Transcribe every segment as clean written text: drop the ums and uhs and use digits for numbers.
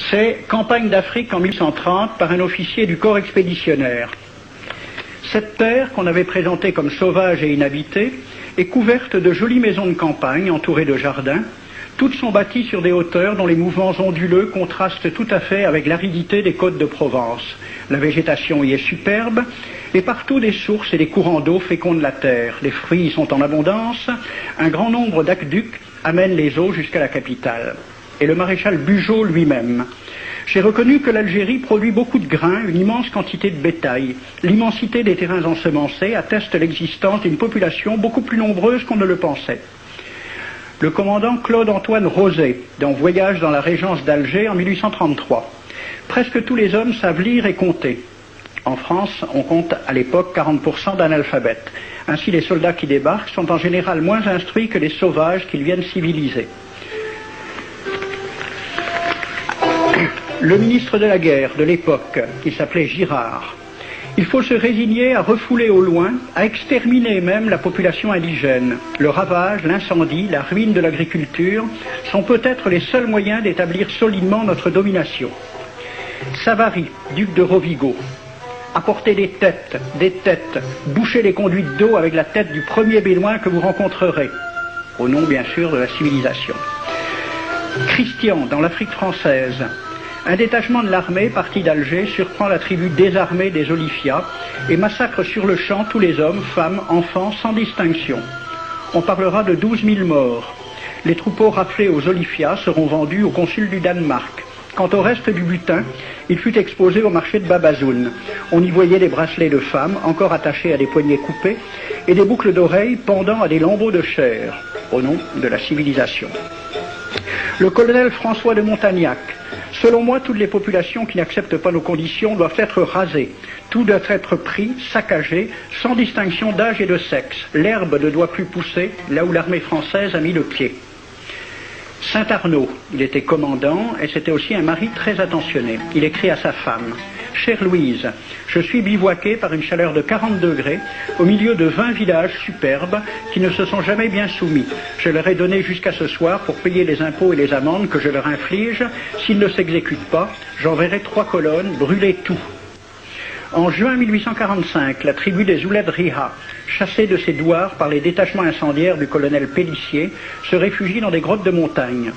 C'est Campagne d'Afrique en 1130 par un officier du corps expéditionnaire. Cette terre, qu'on avait présentée comme sauvage et inhabitée, est couverte de jolies maisons de campagne entourées de jardins. Toutes sont bâties sur des hauteurs dont les mouvements onduleux contrastent tout à fait avec l'aridité des côtes de Provence. La végétation y est superbe, et partout des sources et des courants d'eau fécondent la terre. Les fruits y sont en abondance, un grand nombre d'aqueducs amènent les eaux jusqu'à la capitale. Et le maréchal Bugeaud lui-même. J'ai reconnu que l'Algérie produit beaucoup de grains, une immense quantité de bétail. L'immensité des terrains ensemencés atteste l'existence d'une population beaucoup plus nombreuse qu'on ne le pensait. Le commandant Claude-Antoine Rosé, dans Voyage dans la Régence d'Alger en 1833. Presque tous les hommes savent lire et compter. En France, on compte à l'époque 40% d'analphabètes. Ainsi, les soldats qui débarquent sont en général moins instruits que les sauvages qu'ils viennent civiliser. Le ministre de la guerre de l'époque, qui s'appelait Girard, il faut se résigner à refouler au loin, à exterminer même la population indigène. Le ravage, l'incendie, la ruine de l'agriculture sont peut-être les seuls moyens d'établir solidement notre domination. Savary, duc de Rovigo, apportez des têtes, bouchez les conduites d'eau avec la tête du premier bédouin que vous rencontrerez, au nom bien sûr de la civilisation. Christian, dans l'Afrique française, un détachement de l'armée parti d'Alger surprend la tribu désarmée des Olifias et massacre sur le champ tous les hommes, femmes, enfants, sans distinction. On parlera de 12 000 morts. Les troupeaux raflés aux Olifias seront vendus au consul du Danemark. Quant au reste du butin, il fut exposé au marché de Babazoun. On y voyait des bracelets de femmes, encore attachés à des poignets coupés, et des boucles d'oreilles pendant à des lambeaux de chair, au nom de la civilisation. Le colonel François de Montagnac. Selon moi, toutes les populations qui n'acceptent pas nos conditions doivent être rasées. Tout doit être pris, saccagé, sans distinction d'âge et de sexe. L'herbe ne doit plus pousser là où l'armée française a mis le pied. Saint-Arnaud, il était commandant et c'était aussi un mari très attentionné. Il écrit à sa femme: « Chère Louise, je suis bivouaqué par une chaleur de 40 degrés au milieu de 20 villages superbes qui ne se sont jamais bien soumis. Je leur ai donné jusqu'à ce soir pour payer les impôts et les amendes que je leur inflige. S'ils ne s'exécutent pas, j'enverrai 3 colonnes brûler tout. » En juin 1845, la tribu des Ouled Riha, chassée de ses douars par les détachements incendiaires du colonel Pélissier, se réfugie dans des grottes de montagne.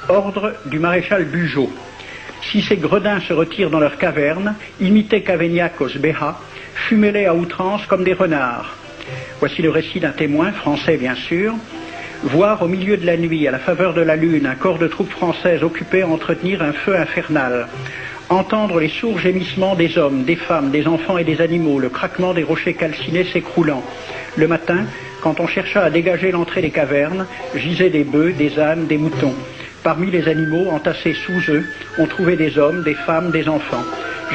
Ordre du maréchal Bugeaud. Si ces gredins se retirent dans leurs cavernes, imitez Cavaignac aux Béha, fumez-les à outrance comme des renards. Voici le récit d'un témoin, français bien sûr. Voir au milieu de la nuit, à la faveur de la lune, un corps de troupes françaises occupé à entretenir un feu infernal. Entendre les sourds gémissements des hommes, des femmes, des enfants et des animaux, le craquement des rochers calcinés s'écroulant. Le matin, quand on chercha à dégager l'entrée des cavernes, gisaient des bœufs, des ânes, des moutons. Parmi les animaux, entassés sous eux, on trouvait des hommes, des femmes, des enfants.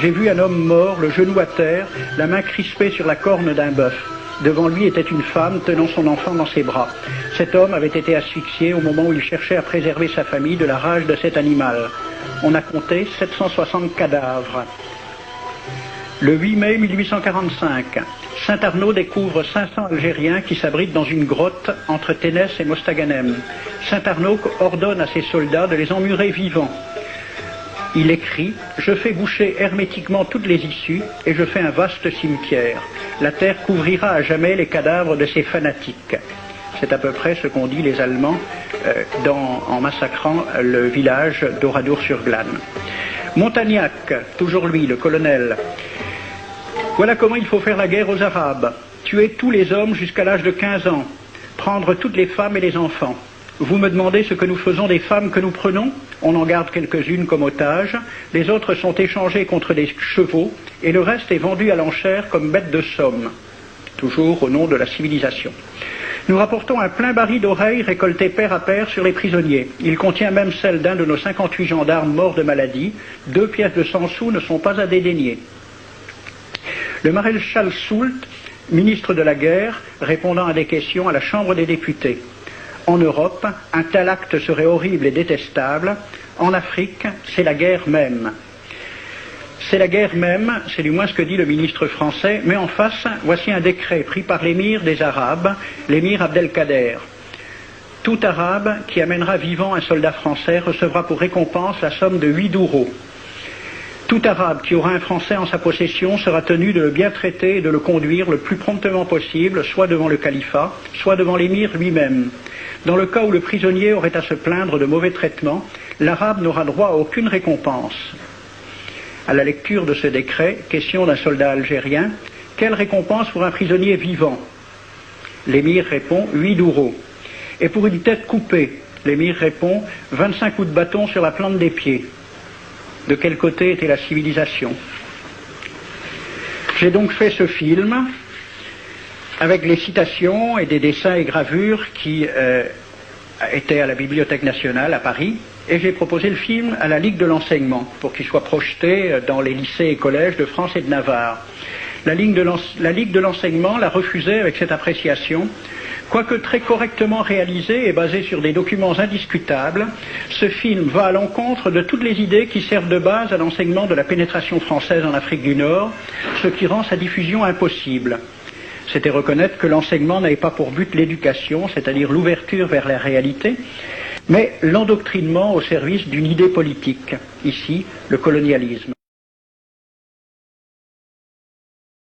J'ai vu un homme mort, le genou à terre, la main crispée sur la corne d'un bœuf. Devant lui était une femme tenant son enfant dans ses bras. Cet homme avait été asphyxié au moment où il cherchait à préserver sa famille de la rage de cet animal. On a compté 760 cadavres. Le 8 mai 1845, Saint-Arnaud découvre 500 Algériens qui s'abritent dans une grotte entre Ténès et Mostaganem. Saint-Arnaud ordonne à ses soldats de les emmurer vivants. Il écrit: « Je fais boucher hermétiquement toutes les issues et je fais un vaste cimetière. La terre couvrira à jamais les cadavres de ces fanatiques. » C'est à peu près ce qu'ont dit les Allemands en massacrant le village d'Oradour-sur-Glane. Montagnac, toujours lui, le colonel. Voilà comment il faut faire la guerre aux Arabes. Tuer tous les hommes jusqu'à l'âge de 15 ans. Prendre toutes les femmes et les enfants. Vous me demandez ce que nous faisons des femmes que nous prenons? On en garde quelques-unes comme otages. Les autres sont échangées contre des chevaux et le reste est vendu à l'enchère comme bête de somme. Toujours au nom de la civilisation. Nous rapportons un plein baril d'oreilles récoltées pair à pair sur les prisonniers. Il contient même celle d'un de nos 58 gendarmes morts de maladie. 2 pièces de 100 sous ne sont pas à dédaigner. Le maréchal Soult, ministre de la guerre, répondant à des questions à la Chambre des députés. En Europe, un tel acte serait horrible et détestable. En Afrique, c'est la guerre même. C'est la guerre même, c'est du moins ce que dit le ministre français, mais en face, voici un décret pris par l'émir des Arabes, l'émir Abdelkader. Tout Arabe qui amènera vivant un soldat français recevra pour récompense la somme de 8 douros. Tout Arabe qui aura un Français en sa possession sera tenu de le bien traiter et de le conduire le plus promptement possible, soit devant le califat, soit devant l'émir lui-même. Dans le cas où le prisonnier aurait à se plaindre de mauvais traitements, l'Arabe n'aura droit à aucune récompense. À la lecture de ce décret, question d'un soldat algérien, quelle récompense pour un prisonnier vivant? L'émir répond 8 douros. Et pour une tête coupée, l'émir répond 25 coups de bâton sur la plante des pieds. De quel côté était la civilisation? J'ai donc fait ce film avec les citations et des dessins et gravures qui étaient à la Bibliothèque nationale à Paris, et j'ai proposé le film à la Ligue de l'enseignement pour qu'il soit projeté dans les lycées et collèges de France et de Navarre. La Ligue de l'enseignement l'a refusé avec cette appréciation. Quoique très correctement réalisé et basé sur des documents indiscutables, ce film va à l'encontre de toutes les idées qui servent de base à l'enseignement de la pénétration française en Afrique du Nord, ce qui rend sa diffusion impossible. C'était reconnaître que l'enseignement n'avait pas pour but l'éducation, c'est-à-dire l'ouverture vers la réalité, mais l'endoctrinement au service d'une idée politique, ici le colonialisme.